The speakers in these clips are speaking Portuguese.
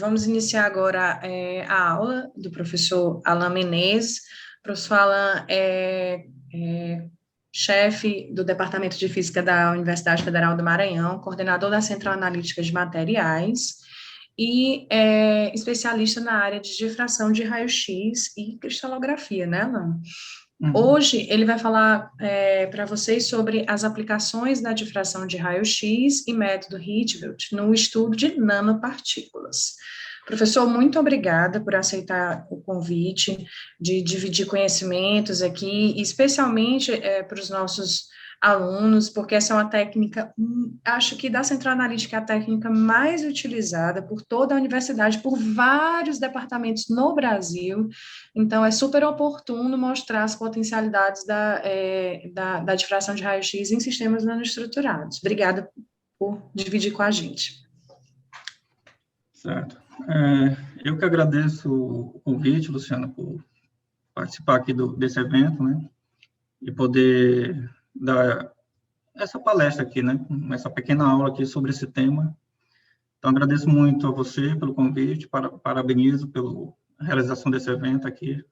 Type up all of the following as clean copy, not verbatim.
Vamos iniciar agora a aula do professor Alain Menezes. O professor Alain é chefe do Departamento de Física da Universidade Federal do Maranhão, coordenador da Central Analítica de Materiais e é especialista na área de difração de raio-x e cristalografia, né, Alain? Hoje ele vai falar para vocês sobre as aplicações da difração de raio-x e método Rietveld no estudo de nanopartículas. Professor, muito obrigada por aceitar o convite de dividir conhecimentos aqui, especialmente para os nossos alunos, porque essa é uma técnica, acho que da Central Analítica é a técnica mais utilizada por toda a universidade, por vários departamentos no Brasil. Então, é super oportuno mostrar as potencialidades da difração de raio-x em sistemas nanoestruturados. Obrigada por dividir com a gente. Certo. Eu que agradeço o convite, Luciana, por participar aqui desse evento, né, e poder dar essa palestra aqui, né, essa pequena aula aqui sobre esse tema. Então, agradeço muito a você pelo convite, parabenizo pela realização desse evento aqui.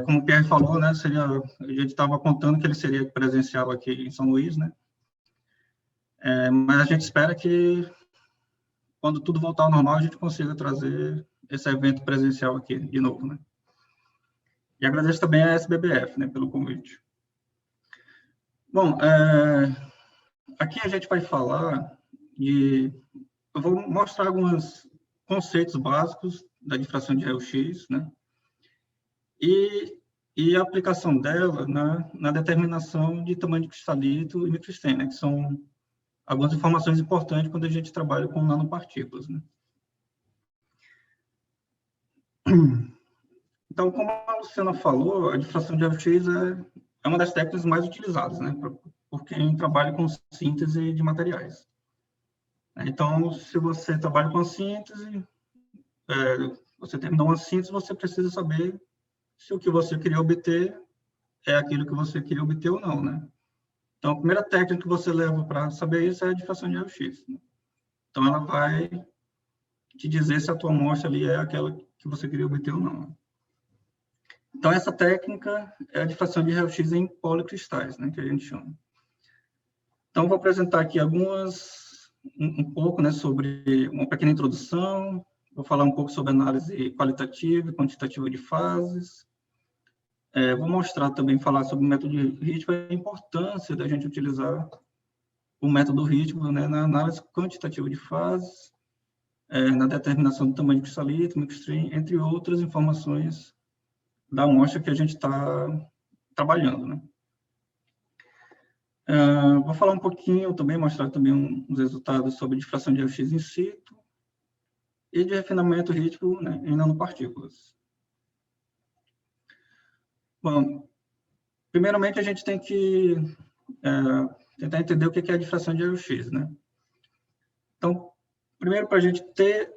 Como o Pierre falou, né, a gente estava contando que ele seria presencial aqui em São Luís, né, mas a gente espera que, quando tudo voltar ao normal, a gente consiga trazer esse evento presencial aqui de novo, né. E agradeço também a SBBF, né, pelo convite. Bom, aqui a gente vai falar eu vou mostrar alguns conceitos básicos da difração de raio-x, né, e a aplicação dela na determinação de tamanho de cristalito e microstrain, né, que são algumas informações importantes quando a gente trabalha com nanopartículas, né. Então, como a Luciana falou, a difração de raio-x é uma das técnicas mais utilizadas, né, por quem trabalha com síntese de materiais. Então, se você trabalha com síntese, você terminou uma síntese, você precisa saber se o que você queria obter é aquilo que você queria obter ou não, né? Então, a primeira técnica que você leva para saber isso é a difração de raio-x, né? Então, ela vai te dizer se a tua amostra ali é aquela que você queria obter ou não. Então, essa técnica é a difração de raio-x em policristais, né, que a gente chama. Então, vou apresentar aqui um pouco, né, sobre uma pequena introdução, vou falar um pouco sobre análise qualitativa e quantitativa de fases, vou mostrar também, falar sobre o método de Rietveld, a importância da gente utilizar o método Rietveld, né, na análise quantitativa de fases, na determinação do tamanho de cristalito, microstrain, entre outras informações da amostra que a gente está trabalhando, né. Vou falar um pouquinho também, mostrar também uns resultados sobre difração de raio-x in situ e de refinamento Rietveld, né, em nanopartículas. Bom, primeiramente a gente tem que tentar entender o que é a difração de raio-x, né. Então, primeiro, para a gente ter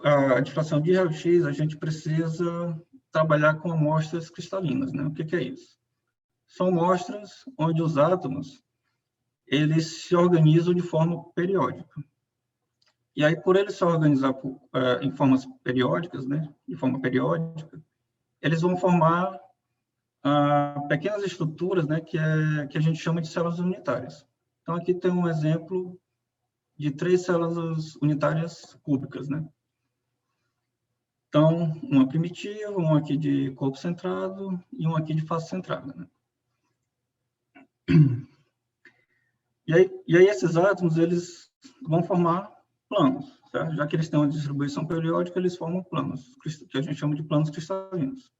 a difração de raio-x, a gente precisa trabalhar com amostras cristalinas, né. O que é isso? São amostras onde os átomos eles se organizam de forma periódica. E aí, por eles se organizar em formas periódicas, né, de forma periódica, eles vão formar pequenas estruturas, né, que a gente chama de células unitárias. Então, aqui tem um exemplo de 3 células unitárias cúbicas, né. Então, uma primitiva, uma aqui de corpo centrado e uma aqui de face centrada, né. E aí esses átomos, eles vão formar planos, certo? Já que eles têm uma distribuição periódica, eles formam planos, que a gente chama de planos cristalinos.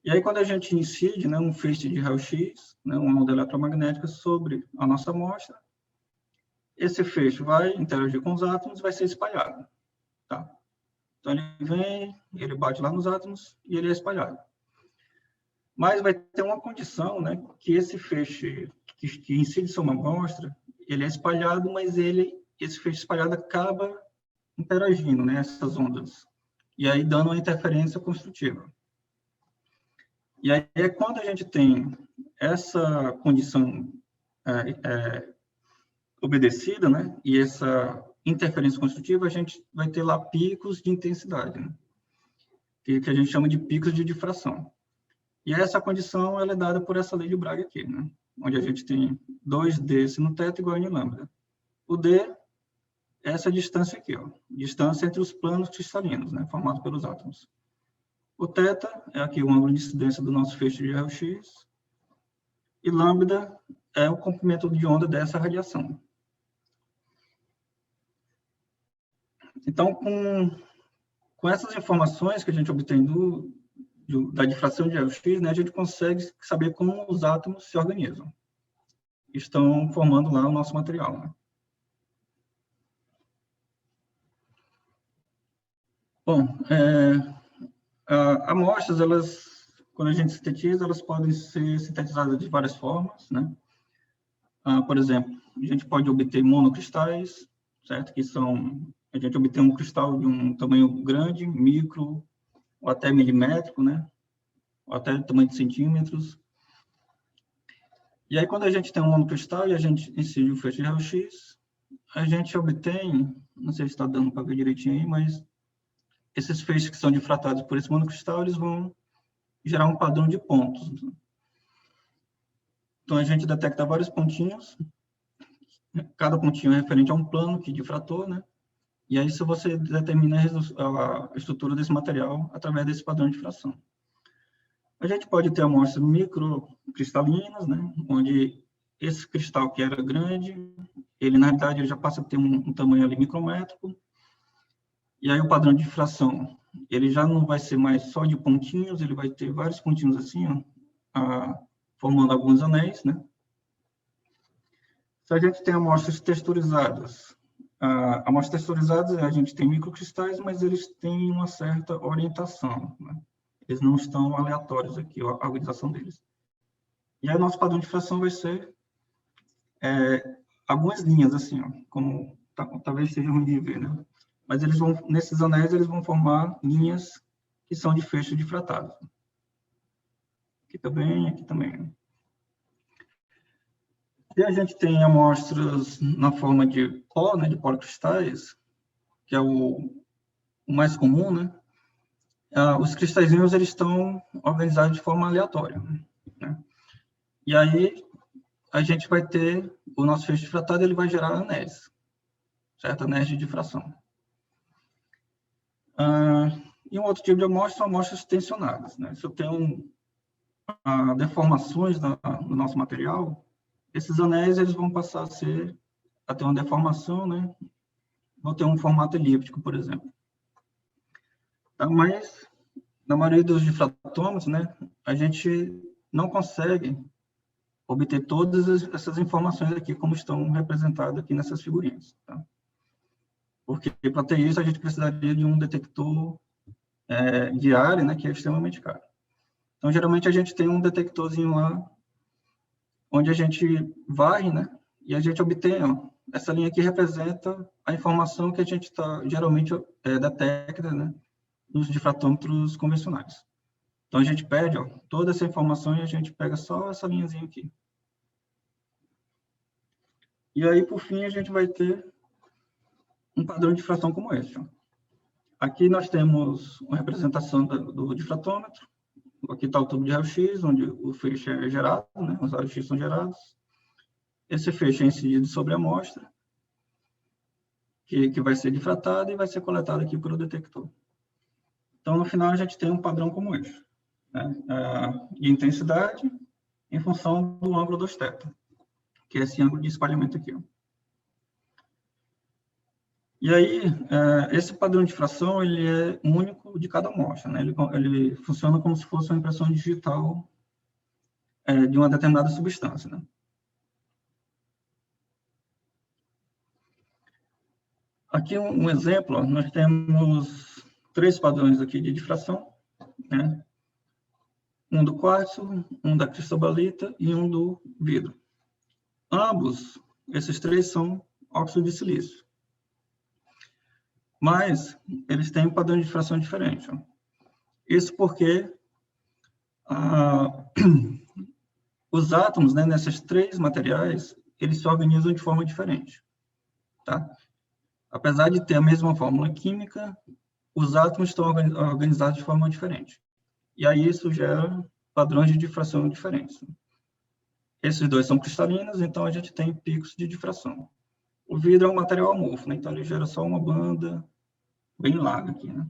E aí, quando a gente incide, né, um feixe de raio-x, né, uma onda eletromagnética sobre a nossa amostra, esse feixe vai interagir com os átomos e vai ser espalhado, tá? Então, ele vem, ele bate lá nos átomos e ele é espalhado. Mas vai ter uma condição, né, que esse feixe que incide sobre uma amostra, ele é espalhado, mas esse feixe espalhado acaba interagindo, né, essas ondas, e aí dando uma interferência construtiva. E aí é quando a gente tem essa condição obedecida, né, e essa interferência construtiva, a gente vai ter lá picos de intensidade, né? que a gente chama de picos de difração. E essa condição ela é dada por essa lei de Bragg aqui, né? Onde a gente tem 2D no teto igual a N lambda. O D é essa distância aqui, ó, distância entre os planos cristalinos, né, formados pelos átomos. O θ é aqui o ângulo de incidência do nosso feixe de raio-x, e lambda é o comprimento de onda dessa radiação. Então, com essas informações que a gente obtém da difração de raio-x, né, a gente consegue saber como os átomos se organizam. Estão formando lá o nosso material, né? Bom, amostras, quando a gente sintetiza, elas podem ser sintetizadas de várias formas, né? Por exemplo, a gente pode obter monocristais, certo? A gente obtém um cristal de um tamanho grande, micro, ou até milimétrico, né? Ou até tamanho de centímetros. E aí, quando a gente tem um monocristal e a gente incide o feixe de raio-x, a gente obtém, não sei se está dando para ver direitinho aí, mas esses feixes que são difratados por esse monocristal, eles vão gerar um padrão de pontos. Então, a gente detecta vários pontinhos, cada pontinho é referente a um plano que difratou, né? E aí, se você determina a estrutura desse material através desse padrão de difração. A gente pode ter amostras microcristalinas, né? Onde esse cristal que era grande, ele, na realidade, ele já passa a ter um tamanho ali micrométrico. E aí o padrão de difração, ele já não vai ser mais só de pontinhos, ele vai ter vários pontinhos assim, ó, formando alguns anéis, né? Se a gente tem amostras texturizadas, amostras texturizadas, a gente tem microcristais, mas eles têm uma certa orientação, né? Eles não estão aleatórios aqui, a organização deles. E aí o nosso padrão de difração vai ser algumas linhas, assim, ó, como talvez seja ruim de ver, né? Mas eles vão, nesses anéis, eles vão formar linhas que são de feixes difratados. Aqui também. E a gente tem amostras na forma de pó, né, de policristais, que é o mais comum, né? Os cristalzinhos, eles estão organizados de forma aleatória, né? E aí, a gente vai ter, o nosso feixe difratado, ele vai gerar anéis, certo? Anéis de difração. E um outro tipo de amostra são amostras tensionadas, né? Se eu tenho deformações no nosso material, esses anéis eles vão passar a ter uma deformação, né? Vão ter um formato elíptico, por exemplo. Mas, na maioria dos difratômetros, né, a gente não consegue obter todas essas informações aqui, como estão representadas aqui nessas figurinhas, tá? Porque, para ter isso, a gente precisaria de um detector de área, né, que é extremamente caro. Então, geralmente, a gente tem um detectorzinho lá, onde a gente varre, né, e a gente obtém, ó, essa linha aqui representa a informação que a gente geralmente detecta, né, nos difratômetros convencionais. Então, a gente perde, ó, toda essa informação e a gente pega só essa linhazinha aqui. E aí, por fim, a gente vai ter um padrão de difração como esse, ó. Aqui nós temos uma representação do difratômetro. Aqui está o tubo de raio-x, onde o feixe é gerado, né? Os raios-x são gerados. Esse feixe é incidido sobre a amostra, que vai ser difratado e vai ser coletado aqui pelo detector. Então, no final, a gente tem um padrão como esse, né? De intensidade em função do ângulo 2θ, que é esse ângulo de espalhamento aqui, ó. E aí, esse padrão de difração, ele é único de cada amostra, né? Ele funciona como se fosse uma impressão digital de uma determinada substância, né? Aqui um exemplo, ó, nós temos 3 padrões aqui de difração, né? Um do quartzo, um da cristobalita e um do vidro. Ambos, esses 3 são óxido de silício. Mas eles têm um padrão de difração diferente, ó. Isso porque os átomos, né, nesses 3 materiais, eles se organizam de forma diferente, tá? Apesar de ter a mesma fórmula química, os átomos estão organizados de forma diferente. E aí isso gera padrões de difração diferentes. Esses dois são cristalinos, então a gente tem picos de difração. O vidro é um material amorfo, né? Então ele gera só uma banda bem larga aqui, né?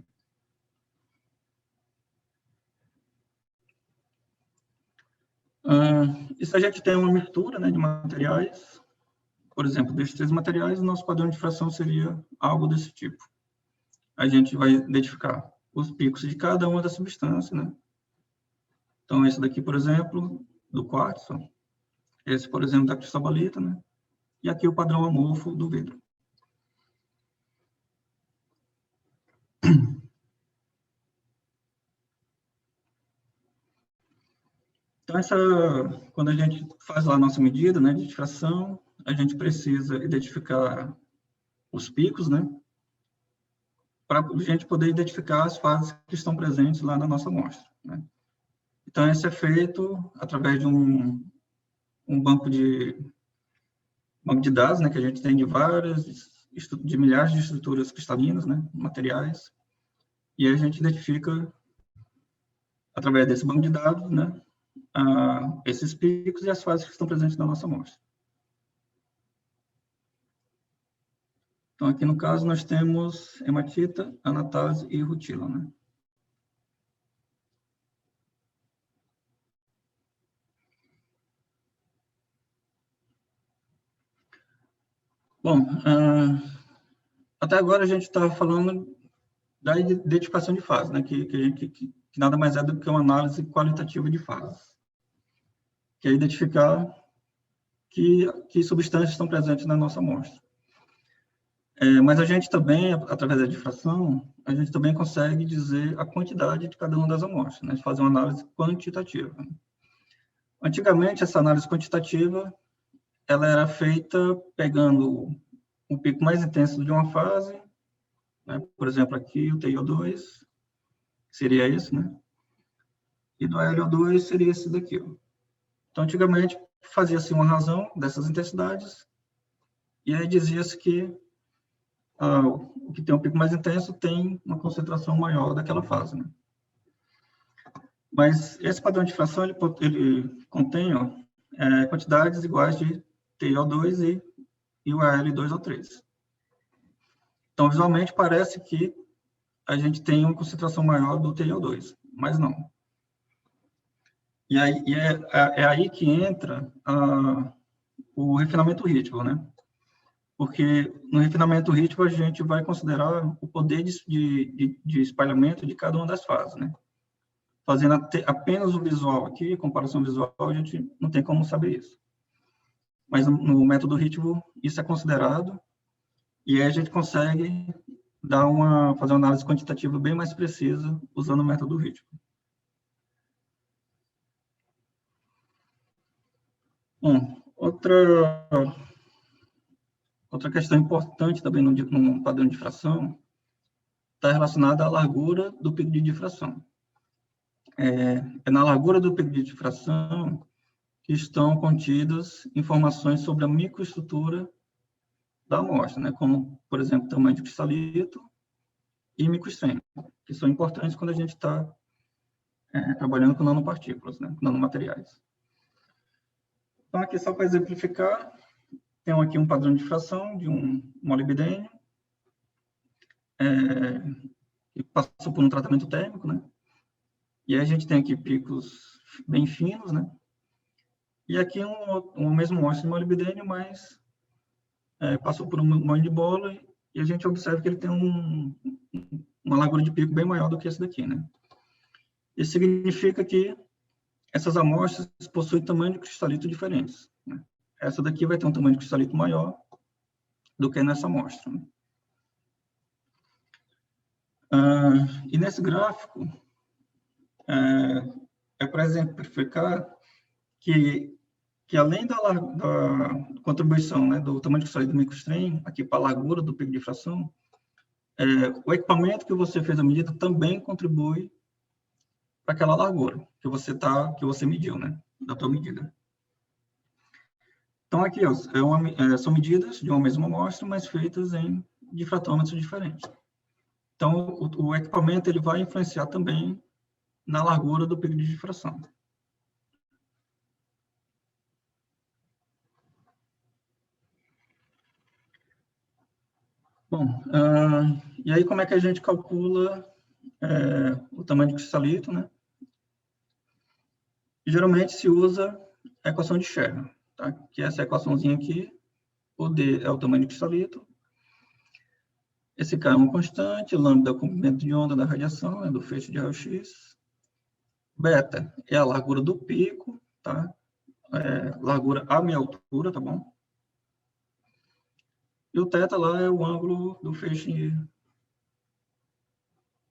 E se a gente tem uma mistura, né, de materiais, por exemplo, desses 3 materiais, o nosso padrão de difração seria algo desse tipo. A gente vai identificar os picos de cada uma das substâncias, né? Então, esse daqui, por exemplo, do quartzo, esse, por exemplo, da cristobalita, né? E aqui o padrão amorfo do vidro. Então, quando a gente faz lá a nossa medida, né, de difração, a gente precisa identificar os picos, né, para a gente poder identificar as fases que estão presentes lá na nossa amostra, né. Então, isso é feito através de um banco de dados, né, que a gente tem de milhares de estruturas cristalinas, né, materiais, e aí a gente identifica, através desse banco de dados, né, esses picos e as fases que estão presentes na nossa amostra. Então, aqui no caso, nós temos hematita, anatase e rutila, né? Bom, até agora a gente estava falando da identificação de fase, né? Que nada mais é do que uma análise qualitativa de fases. Que é identificar que substâncias estão presentes na nossa amostra. Mas a gente também, através da difração, a gente também consegue dizer a quantidade de cada uma das amostras, né? Fazer uma análise quantitativa. Antigamente, essa análise quantitativa, ela era feita pegando o pico mais intenso de uma fase, né? Por exemplo, aqui o TiO2 seria esse, né? E do HLO2 seria esse daqui, ó. Então, antigamente, fazia-se uma razão dessas intensidades, e aí dizia-se que o que tem um pico mais intenso tem uma concentração maior daquela fase, né? Mas esse padrão de difração, ele contém quantidades iguais de TiO2 e o Al2O3. Então, visualmente, parece que a gente tem uma concentração maior do TiO2, mas não. E aí, é aí que entra o refinamento rítmico, né? Porque no refinamento rítmico a gente vai considerar o poder de espalhamento de cada uma das fases, né? Fazendo apenas o visual aqui, comparação visual, a gente não tem como saber isso. Mas no método rítmico isso é considerado, e aí a gente consegue fazer uma análise quantitativa bem mais precisa usando o método rítmico. Bom, outra questão importante também no padrão de difração está relacionada à largura do pico de difração. É na largura do pico de difração que estão contidas informações sobre a microestrutura da amostra, né? Como, por exemplo, tamanho de cristalito e microestremo, que são importantes quando a gente está trabalhando com nanopartículas, né? Nanomateriais. Então, aqui só para exemplificar, tem aqui um padrão de difração de um molibdênio, que passou por um tratamento térmico, né? E aí a gente tem aqui picos bem finos, né? E aqui um mesmo amostra de molibdênio, mas passou por um molho de bola e a gente observa que ele tem uma largura de pico bem maior do que esse daqui, né? Isso significa que essas amostras possuem tamanho de cristalito diferentes, né? Essa daqui vai ter um tamanho de cristalito maior do que nessa amostra, né? E nesse gráfico, para exemplificar que além da contribuição, né, do tamanho de cristalito do microestrem, aqui para a largura do pico de difração, o equipamento que você fez a medida também contribui para aquela largura que você mediu, né, da tua medida. Então, aqui, ó, são medidas de uma mesma amostra, mas feitas em difratômetros diferentes. Então, o equipamento ele vai influenciar também na largura do pico de difração. Bom, e aí como é que a gente calcula o tamanho de cristalito, né? Geralmente se usa a equação de Scherner, tá? Que é essa equaçãozinha aqui, o D é o tamanho de cristalito, esse K é uma constante, lambda é o comprimento de onda da radiação, do feixe de raio-x, beta é a largura do pico, tá? Largura a meia altura, tá bom? E o θ lá é o ângulo do feixe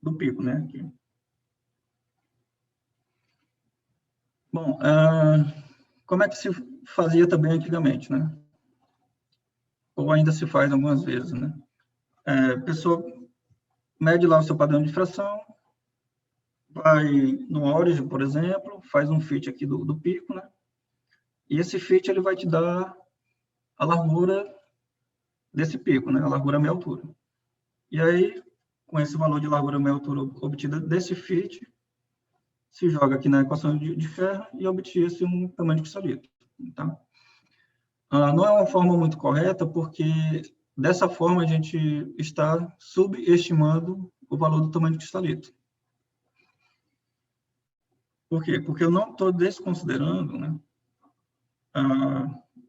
do pico, né? Aqui. Bom, como é que se fazia também antigamente, né? Ou ainda se faz algumas vezes, né? A pessoa mede lá o seu padrão de difração, vai no origem, por exemplo, faz um fit aqui do pico, né? E esse fit ele vai te dar a largura desse pico, né? A largura meia altura. E aí, com esse valor de largura meia altura obtida desse fit, se joga aqui na equação de Ferro e obtira-se um tamanho de cristalito. Tá? Não é uma forma muito correta, porque dessa forma a gente está subestimando o valor do tamanho de cristalito. Por quê? Porque eu não estou desconsiderando, né,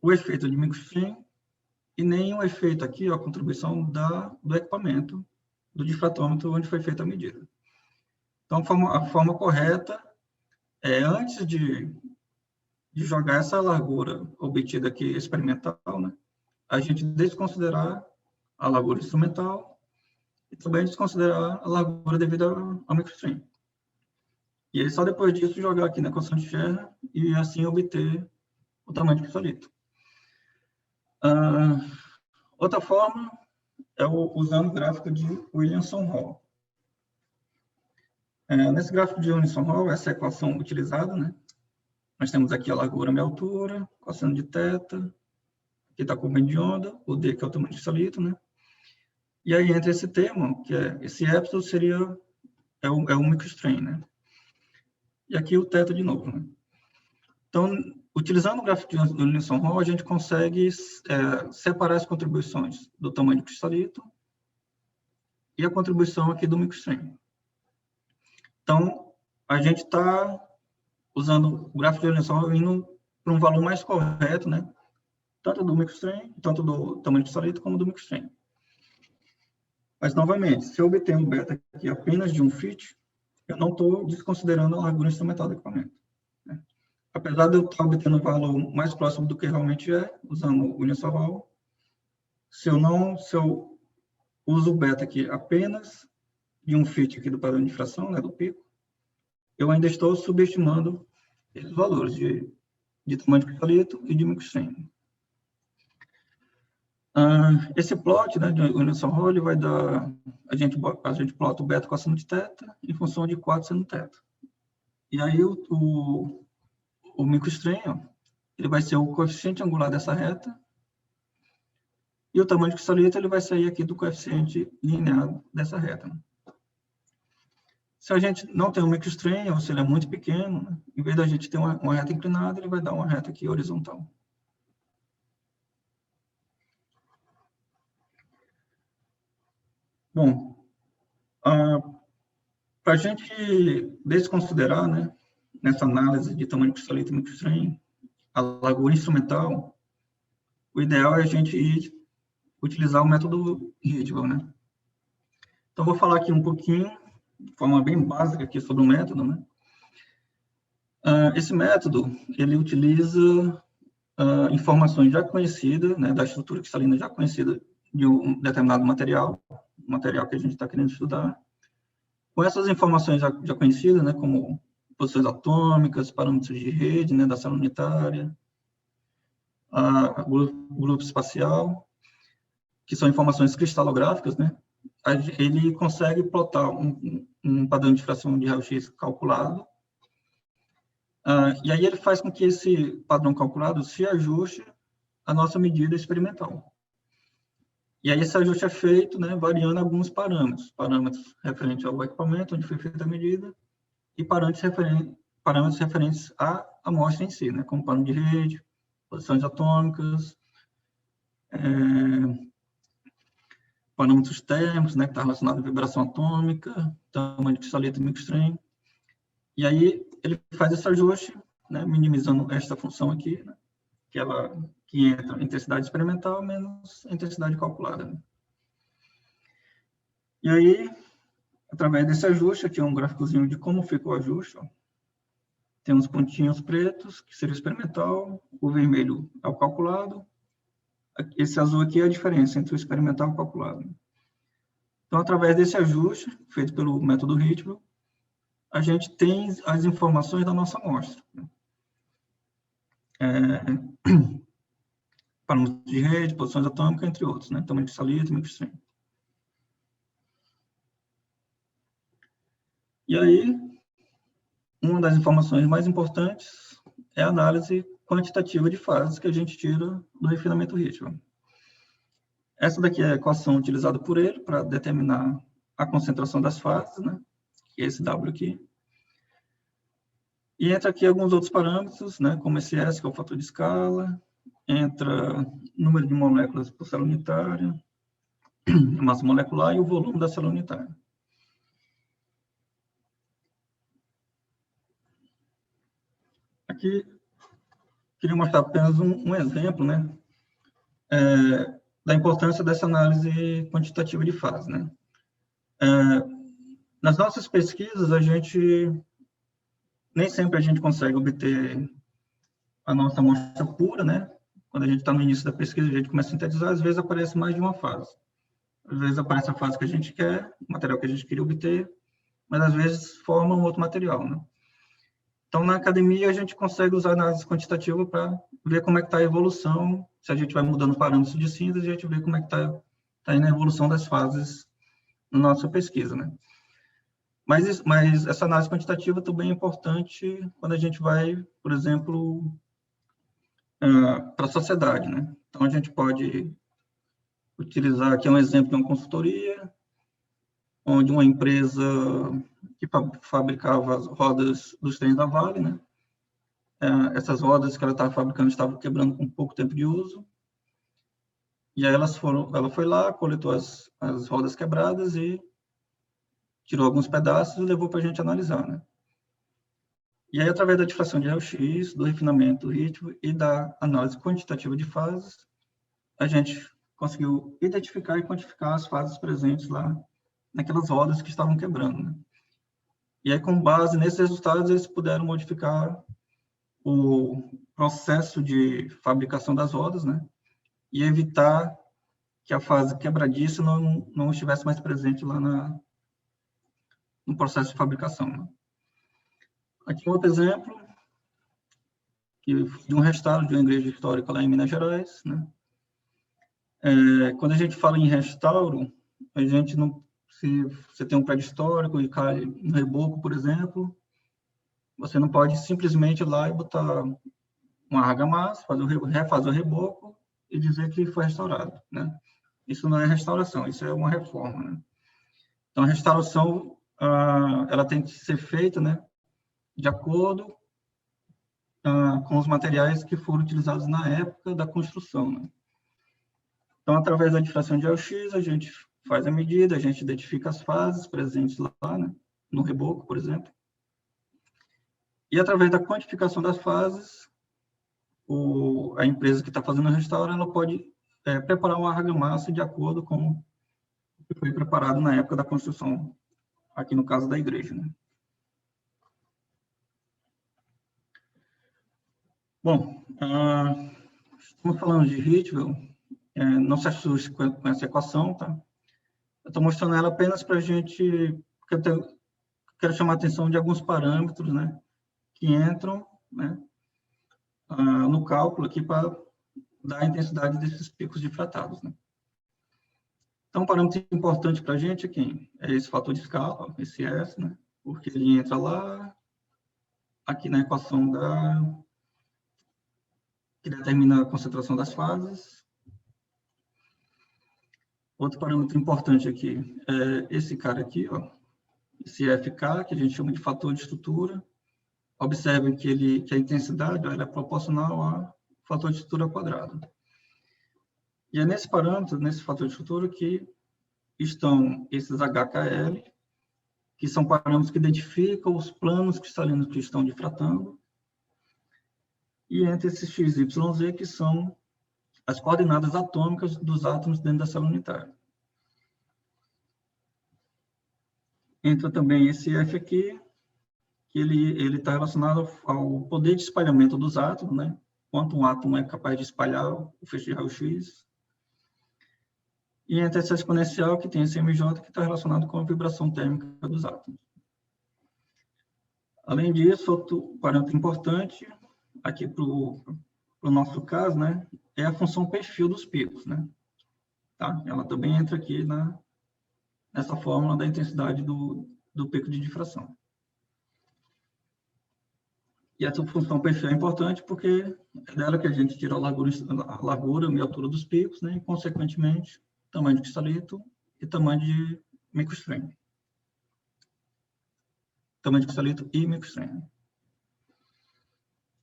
o efeito de microstream e nem o efeito aqui, a contribuição do equipamento, do difratômetro onde foi feita a medida. Então, a forma correta é, antes de jogar essa largura obtida aqui experimental, né, a gente desconsiderar a largura instrumental e também desconsiderar a largura devida ao microstream. E aí, só depois disso, jogar aqui na equação de Scherner e assim obter o tamanho de cristalito. Outra forma é usando o gráfico de Williamson-Hall. Nesse gráfico de Williamson-Hall, essa é a equação utilizada, né? Nós temos aqui a largura meia altura, cosseno de θ, aqui está a comprimento de onda, o D, que é o tamanho de cristalito, né? E aí, entre esse termo, que é esse epsilon, é o microstream, né? E aqui o θ de novo, né? Então, utilizando o gráfico de Williamson-Hall, a gente consegue separar as contribuições do tamanho de cristalito e a contribuição aqui do microstream. Então, a gente está usando o gráfico de Williamson-Hall indo para um valor mais correto, né? Tanto do microstream, tanto do tamanho de cristalito, como do microstream. Mas, novamente, se eu obter um beta aqui apenas de um fit, eu não estou desconsiderando a largura instrumental do equipamento. Né? Apesar de eu estar obtendo um valor mais próximo do que realmente é, usando o Williamson-Hall, se eu uso o beta aqui apenas de um fit aqui do padrão de difração, né, do pico, eu ainda estou subestimando esses valores de tamanho de cristalito e de microstream. Esse plot, né, de Williamson-Hall, ele vai dar, a gente plota o beta cosseno de θ em função de 4 seno θ. E aí o microstream, ele vai ser o coeficiente angular dessa reta, e o tamanho de cristalito ele vai sair aqui do coeficiente linear dessa reta. Né? Se a gente não tem um microstream, ou se ele é muito pequeno, né, em vez da gente ter uma reta inclinada, ele vai dar uma reta aqui horizontal. Bom, para a gente desconsiderar, né, nessa análise de tamanho de cristalito e microstream, a largura instrumental, o ideal é a gente utilizar o método Ridgwell, né? Então, vou falar aqui um pouquinho, de forma bem básica aqui sobre o método, né? Esse método, ele utiliza informações já conhecidas, né, da estrutura cristalina já conhecida de um determinado material que a gente está querendo estudar. Com essas informações já conhecidas, né, como posições atômicas, parâmetros de rede, né, da célula unitária, grupo espacial, que são informações cristalográficas, né, ele consegue plotar um padrão de difração de raio-x calculado, e aí ele faz com que esse padrão calculado se ajuste à nossa medida experimental. E aí esse ajuste é feito, né, variando alguns parâmetros referentes ao equipamento, onde foi feita a medida, e parâmetros referentes à amostra em si, né, como pano de rede, posições atômicas, parâmetros térmicos, né, que está relacionado à vibração atômica, tamanho de cristalito e microstrain. E aí ele faz esse ajuste, né, minimizando esta função aqui, né, que entra intensidade experimental menos intensidade calculada. Né? E aí, através desse ajuste, aqui é um gráficozinho de como ficou o ajuste. Ó. Tem uns pontinhos pretos, que seria o experimental, o vermelho é o calculado, esse azul aqui é a diferença entre o experimental e o calculado. Então, através desse ajuste, feito pelo método Ritmo, a gente tem as informações da nossa amostra. Parâmetros de rede, posições atômicas, entre outros, né? Tamanho de cristalito e microstrain. E aí, uma das informações mais importantes é a análise quantitativa de fases que a gente tira do refinamento Ritmo. Essa daqui é a equação utilizada por ele para determinar a concentração das fases, né? Que é esse W aqui. E entra aqui alguns outros parâmetros, né? Como esse S, que é o fator de escala, entra número de moléculas por célula unitária, massa molecular e o volume da célula unitária. Aqui, queria mostrar apenas um exemplo, né? Da importância dessa análise quantitativa de fase, né? Nas nossas pesquisas, nem sempre a gente consegue obter a nossa amostra pura, né? Quando a gente está no início da pesquisa, a gente começa a sintetizar, às vezes aparece mais de uma fase. Às vezes aparece a fase que a gente quer, o material que a gente queria obter, mas às vezes forma um outro material, né? Então, na academia, a gente consegue usar análise quantitativa para ver como é que está a evolução, se a gente vai mudando parâmetros de síntese, a gente vê como é que está indo a evolução das fases na nossa pesquisa, né? Mas essa análise quantitativa também é importante quando a gente vai, por exemplo, para a sociedade, né? Então, a gente pode utilizar aqui um exemplo de uma consultoria, onde uma empresa que fabricava as rodas dos trens da Vale, né? Essas rodas que ela estava fabricando estavam quebrando com pouco tempo de uso, e aí ela foi lá, coletou as rodas quebradas e tirou alguns pedaços e levou para a gente analisar, né? E aí, através da difração de raio-x, do refinamento do ritmo e da análise quantitativa de fases, a gente conseguiu identificar e quantificar as fases presentes lá naquelas rodas que estavam quebrando, né? E aí, com base nesses resultados, eles puderam modificar o processo de fabricação das rodas, né? E evitar que a fase quebradiça não estivesse mais presente lá no processo de fabricação, né? Aqui outro exemplo de um restauro de uma igreja histórica lá em Minas Gerais, né? Quando a gente fala em restauro, a gente não... Se você tem um prédio histórico e cai um reboco, por exemplo, você não pode simplesmente ir lá e botar uma argamassa, refazer o reboco e dizer que foi restaurado, né? Isso não é restauração, isso é uma reforma, né? Então, a restauração, ela tem que ser feita, né, de acordo com os materiais que foram utilizados na época da construção, né? Então, através da difração de raio-x, a gente faz a medida, a gente identifica as fases presentes lá, né, no reboco, por exemplo. E, através da quantificação das fases, a empresa que está fazendo o restauro, ela pode preparar uma argamassa de acordo com o que foi preparado na época da construção, aqui no caso da igreja, né? Bom, estamos falando de Ritwell, não se assuste com essa equação, tá? Eu estou mostrando ela apenas para a gente, porque eu quero chamar a atenção de alguns parâmetros, né, que entram, né, no cálculo aqui para dar a intensidade desses picos difratados, né? Então, um parâmetro importante para a gente aqui é esse fator de escala, esse S, né, porque ele entra lá, aqui na equação que determina a concentração das fases. Outro parâmetro importante aqui é esse cara aqui, ó, esse FK, que a gente chama de fator de estrutura. Observem que a intensidade ela é proporcional ao fator de estrutura quadrado. E é nesse parâmetro, nesse fator de estrutura, que estão esses HKL, que são parâmetros que identificam os planos cristalinos que estão difratando, e entre esses x, y, z, que são as coordenadas atômicas dos átomos dentro da célula unitária. Entra também esse F aqui, que ele está relacionado ao poder de espalhamento dos átomos, né? Quanto um átomo é capaz de espalhar o feixe de raio-x. E entra essa exponencial, que tem esse MJ, que está relacionado com a vibração térmica dos átomos. Além disso, outro parâmetro importante, aqui para o nosso caso, né, é a função perfil dos picos, né? Tá? Ela também entra aqui nessa fórmula da intensidade do pico de difração. E essa função perfil é importante porque é dela que a gente tira a largura e a altura dos picos, né, e, consequentemente, tamanho de cristalito e tamanho de microestranho. Tamanho de cristalito e microestranho.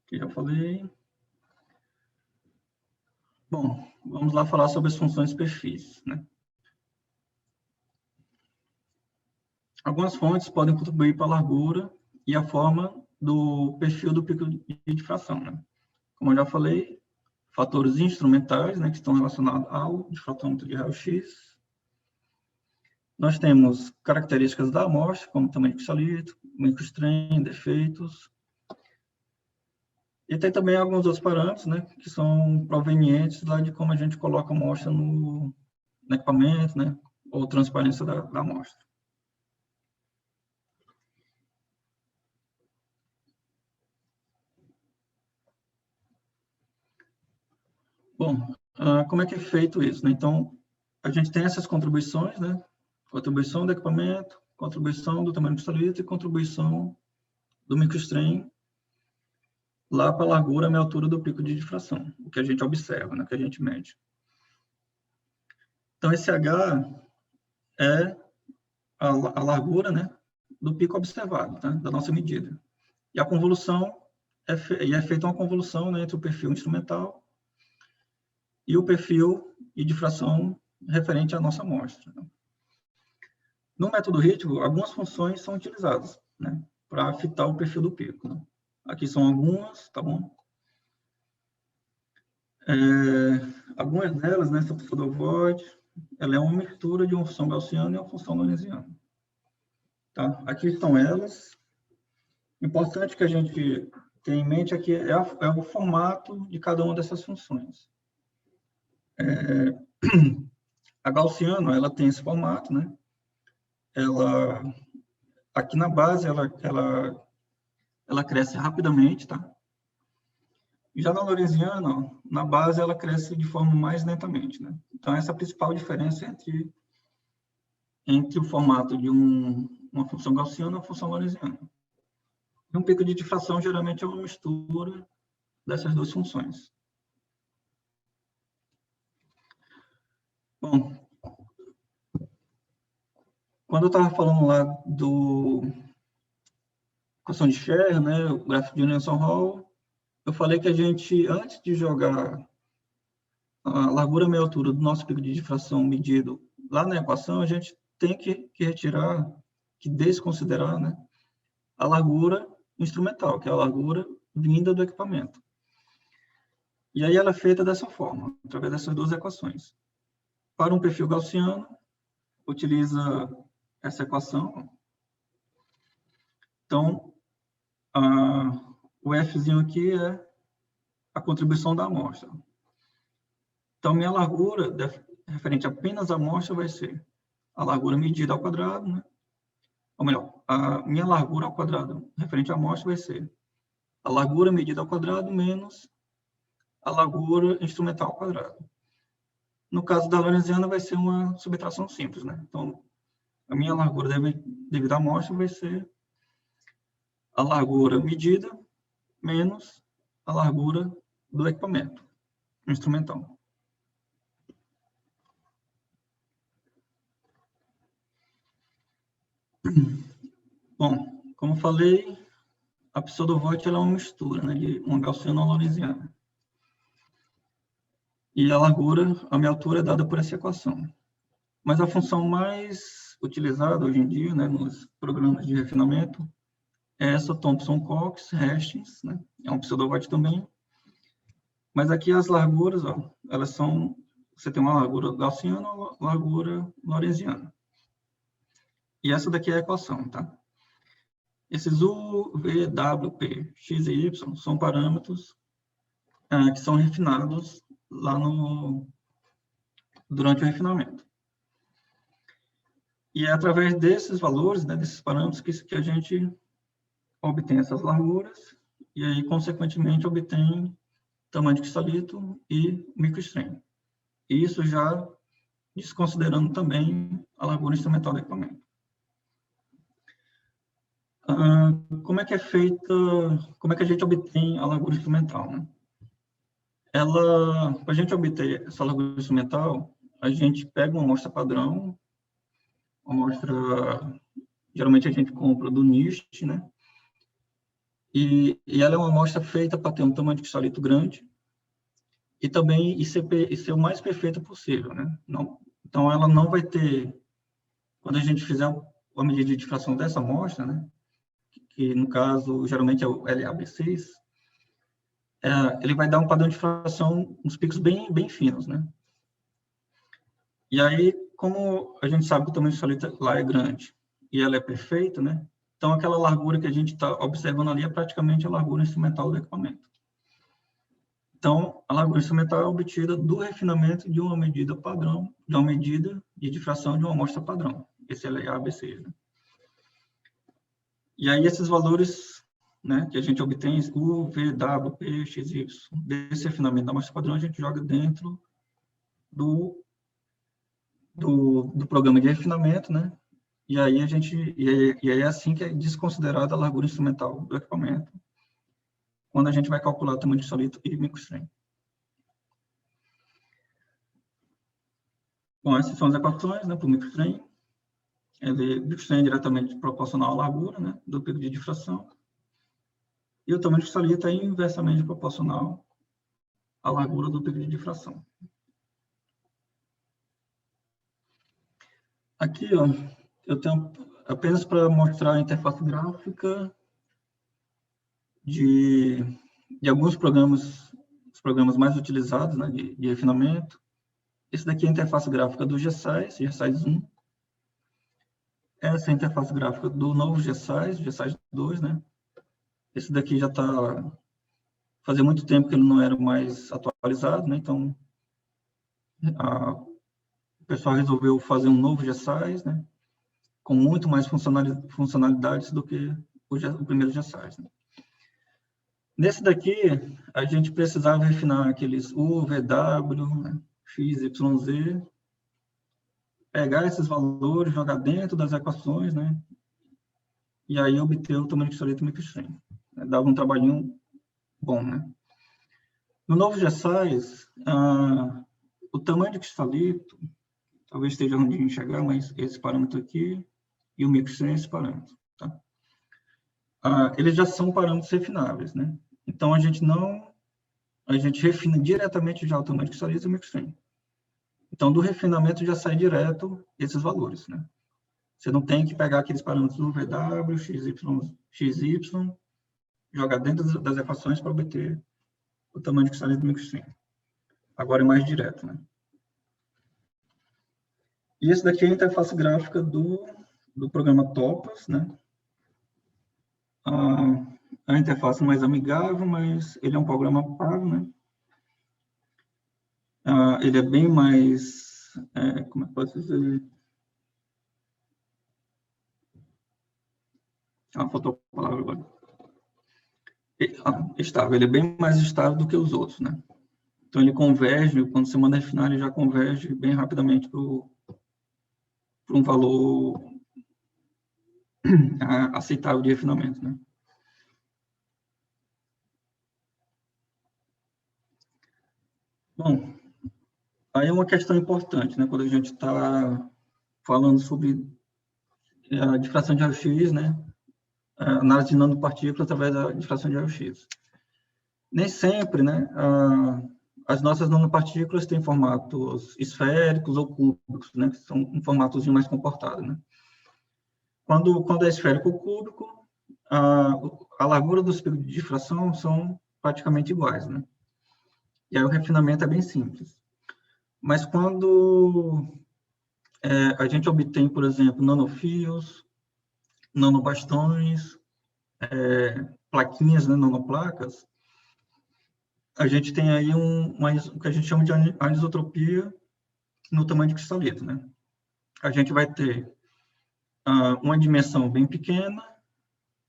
Que já falei. Bom, vamos lá falar sobre as funções perfis, né? Algumas fontes podem contribuir para a largura e a forma do perfil do pico de difração, né? Como eu já falei, fatores instrumentais, né, que estão relacionados ao difratômetro de raio-x. Nós temos características da amostra, como tamanho de cristalito, microestranho, defeitos. E tem também alguns outros parâmetros, né, que são provenientes lá de como a gente coloca a amostra no equipamento, né, ou transparência da amostra. Bom, como é que é feito isso, né? Então, a gente tem essas contribuições, né? Contribuição do equipamento, contribuição do tamanho do cristalito e contribuição do microestranho lá para a largura e a altura do pico de difração, o que a gente observa, né? Que a gente mede. Então, esse H é a largura, né, do pico observado, tá? Da nossa medida. E a convolução é feita uma convolução, né, entre o perfil instrumental e o perfil de difração referente à nossa amostra. No método ritmo, algumas funções são utilizadas, né, para fitar o perfil do pico, né? Aqui são algumas, tá bom? Algumas delas, né, essa pseudo-void, ela é uma mistura de uma função gaussiana e uma função lorentziana. Tá? Aqui estão elas. Importante que a gente tenha em mente aqui é o formato de cada uma dessas funções. A gaussiana, ela tem esse formato, né? Ela, aqui na base, ela cresce rapidamente, tá? Já na lorentziana, na base, ela cresce de forma mais lentamente, né? Então, essa é a principal diferença entre o formato de uma função gaussiana e uma função lorentziana. E um pico de difração, geralmente, é uma mistura dessas duas funções. Bom, quando eu estava falando lá do equação de Scher, né, o gráfico de Nelson-Hall, eu falei que a gente, antes de jogar a largura meia altura do nosso pico de difração medido lá na equação, a gente tem que retirar, que desconsiderar, né, a largura instrumental, que é a largura vinda do equipamento. E aí ela é feita dessa forma, através dessas duas equações. Para um perfil gaussiano, utiliza essa equação. Então, o Fzinho aqui é a contribuição da amostra. Então, minha largura, referente apenas à amostra, vai ser a largura medida ao quadrado, né? Ou melhor, a minha largura ao quadrado, referente à amostra, vai ser a largura medida ao quadrado menos a largura instrumental ao quadrado. No caso da lorentziana, vai ser uma subtração simples, né? Então, a minha largura devido à amostra vai ser a largura medida menos a largura do equipamento instrumental. Bom, como eu falei, a pseudovolt ela é uma mistura, né, de uma gaussiana e uma lorentziana. E a largura, a minha altura é dada por essa equação. Mas a função mais utilizada hoje em dia, né, nos programas de refinamento, é essa Thomson-Cox-Hastings, né, é um pseudovolt também. Mas aqui as larguras, ó, elas são, você tem uma largura gaussiana ou uma largura lorentziana. E essa daqui é a equação, tá? Esses U, V, W, P, X e Y são parâmetros que são refinados lá durante o refinamento. E é através desses valores, né, desses parâmetros, que a gente obtém essas larguras e aí, consequentemente, obtém tamanho de cristalito e microestream. Isso já desconsiderando também a largura instrumental do equipamento. Como é que é feita, como é que a gente obtém a largura instrumental, né? Para a gente obter essa largura instrumental, a gente pega uma amostra padrão, uma amostra, geralmente a gente compra do NIST, né? E ela é uma amostra feita para ter um tamanho de cristalito grande e também ser o mais perfeita possível, né? Não, então, ela não vai ter, quando a gente fizer a medida de difração dessa amostra, né? Que no caso, geralmente é o LAB6, ele vai dar um padrão de difração, uns picos bem finos, né? E aí, como a gente sabe que o tamanho de cristalito lá é grande e ela é perfeita, né? Então, aquela largura que a gente está observando ali é praticamente a largura instrumental do equipamento. Então, a largura instrumental é obtida do refinamento de uma medida padrão, de uma medida de difração de uma amostra padrão. Esse é LAB6, né? E aí, esses valores, né, que a gente obtém, U, V, W, P, X, Y, desse refinamento da amostra padrão, a gente joga dentro do programa de refinamento, né? E aí é assim que é desconsiderada a largura instrumental do equipamento, quando a gente vai calcular o tamanho de cristalito e microestream. Bom, essas são as equações, né, para o microestream. Microestream é diretamente proporcional à largura, né, do pico de difração. E o tamanho de cristalito é inversamente proporcional à largura do pico de difração. Aqui, ó, eu tenho apenas para mostrar a interface gráfica de alguns programas, os programas mais utilizados, né, de refinamento. Esse daqui é a interface gráfica do GSAIS, GSAIS 1. Essa é a interface gráfica do novo GSAIS, GSAIS 2, né? Esse daqui já está... Fazia muito tempo que ele não era mais atualizado, né? Então, o pessoal resolveu fazer um novo GSAIS, né? Com muito mais funcionalidades do que o primeiro GSAIS, né? Nesse daqui, a gente precisava refinar aqueles U, V, W, né? X, Y, Z, pegar esses valores, jogar dentro das equações, né? E aí obter o tamanho de cristalito microestream. Dava um trabalhinho bom, né? No novo GSAIS, o tamanho de cristalito, talvez esteja onde enxergar, mas esse parâmetro aqui e o microestream é esse parâmetro, tá? Eles já são parâmetros refináveis, né? Então, a gente refina diretamente já o tamanho de cristalito e o microestream. Então, do refinamento já sai direto esses valores, né? Você não tem que pegar aqueles parâmetros do VW, XY, jogar dentro das equações para obter o tamanho de cristalito do microestream. Agora é mais direto, né? E esse daqui é a interface gráfica do programa Topaz, né? A interface mais amigável, mas ele é um programa pago, né? Ele é bem mais, como é que posso dizer? Faltou a palavra agora. Estável, ele é bem mais estável do que os outros, né? Então, ele converge, quando você manda refinar, ele já converge bem rapidamente para um valor aceitável de refinamento, né? Bom, aí é uma questão importante, né? Quando a gente está falando sobre a difração de raio-x, né? A análise de nanopartículas através da difração de raio-x. Nem sempre, né? As nossas nanopartículas têm formatos esféricos ou cúbicos, né? Que são um formato mais comportado, né? Quando é esférico ou cúbico, a largura dos picos de difração são praticamente iguais, né? E aí o refinamento é bem simples. Mas quando a gente obtém, por exemplo, nanofios, nanobastões, plaquinhas, né, nanoplacas, a gente tem aí o que a gente chama de anisotropia no tamanho de cristalito, né? A gente vai ter uma dimensão bem pequena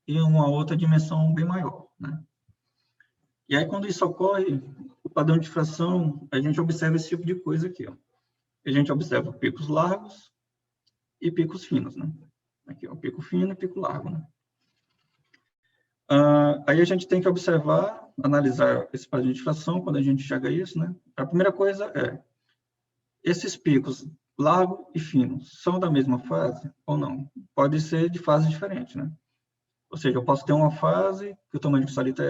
e uma outra dimensão bem maior, né? E aí, quando isso ocorre, o padrão de difração, a gente observa esse tipo de coisa aqui, ó. A gente observa picos largos e picos finos, né? Aqui, ó, pico fino e pico largo, né? Aí a gente tem que observar, analisar esse padrão de difração quando a gente enxerga isso, né? A primeira coisa é, esses picos largo e fino são da mesma fase ou não? Pode ser de fase diferente, né? Ou seja, eu posso ter uma fase que o tamanho de cristalito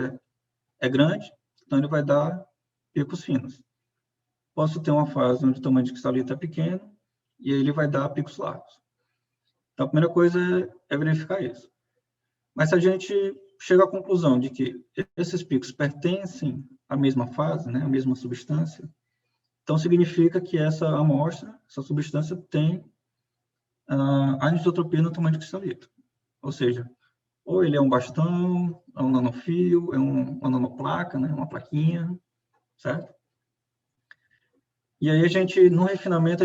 é grande, então ele vai dar picos finos. Posso ter uma fase onde o tamanho de cristalito é pequeno e ele vai dar picos largos. Então, a primeira coisa é verificar isso. Mas se a gente chega à conclusão de que esses picos pertencem à mesma fase, né, à mesma substância, então significa que essa amostra, essa substância tem a anisotropia no tamanho de cristalito. Ou seja, ou ele é um bastão, é um nanofio, é uma nanoplaca, né, uma plaquinha, certo? E aí no refinamento,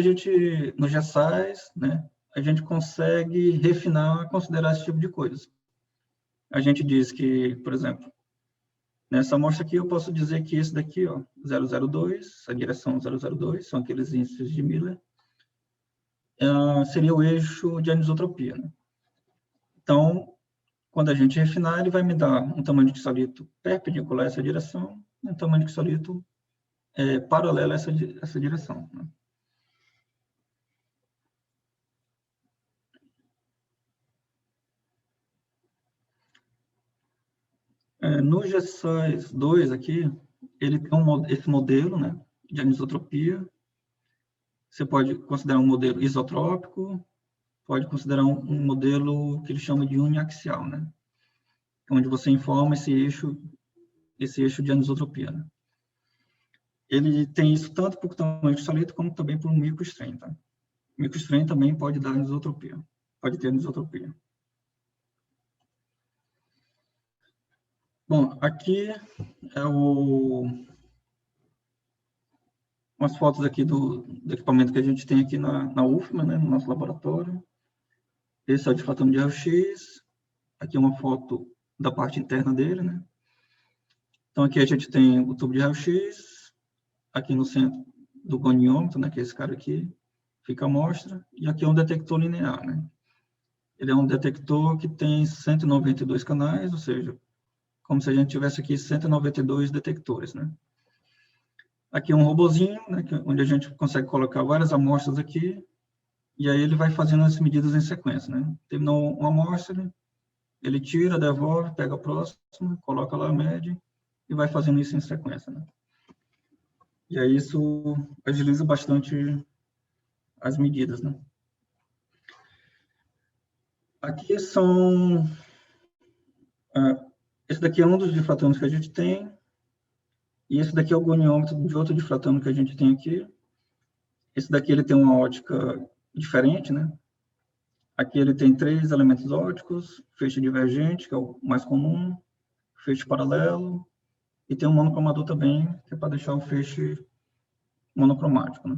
nos GESAIS, né, a gente consegue refinar, considerar esse tipo de coisa. A gente diz que, por exemplo, nessa amostra aqui eu posso dizer que esse daqui, ó, 002, a direção 002, são aqueles índices de Miller, seria o eixo de anisotropia, né? Então, quando a gente refinar, ele vai me dar um tamanho de cristalito perpendicular a essa direção, e um tamanho de cristalito paralelo a essa direção, né? No GESAIS 2 aqui, ele tem esse modelo, né, de anisotropia. Você pode considerar um modelo isotrópico, pode considerar um modelo que ele chama de uniaxial, né, onde você informa esse eixo de anisotropia, né. Ele tem isso tanto para o tamanho de cristalito como também para o microstrain, tá? O microstrain também pode dar anisotropia, pode ter anisotropia. Bom, aqui é umas fotos aqui do equipamento que a gente tem aqui na UFMA, né, no nosso laboratório. Esse é o difratômetro de raio-x. Aqui é uma foto da parte interna dele, né? Então, aqui a gente tem o tubo de raio-x. Aqui no centro do goniômetro, né, que é esse cara aqui, fica a amostra. E aqui é um detector linear, né? Ele é um detector que tem 192 canais, ou seja, como se a gente tivesse aqui 192 detectores, né? Aqui é um robozinho, né, onde a gente consegue colocar várias amostras aqui, e aí ele vai fazendo as medidas em sequência, né? Terminou uma amostra, ele tira, devolve, pega a próxima, coloca lá, mede, e vai fazendo isso em sequência, né? E aí isso agiliza bastante as medidas, né? Aqui são... esse daqui é um dos difratômetros que a gente tem, e esse daqui é o goniômetro de outro difratômetro que a gente tem aqui. Esse daqui ele tem uma ótica diferente, né? Aqui ele tem 3 elementos ópticos, feixe divergente, que é o mais comum, feixe paralelo, e tem um monocromador também, que é para deixar o feixe monocromático, né?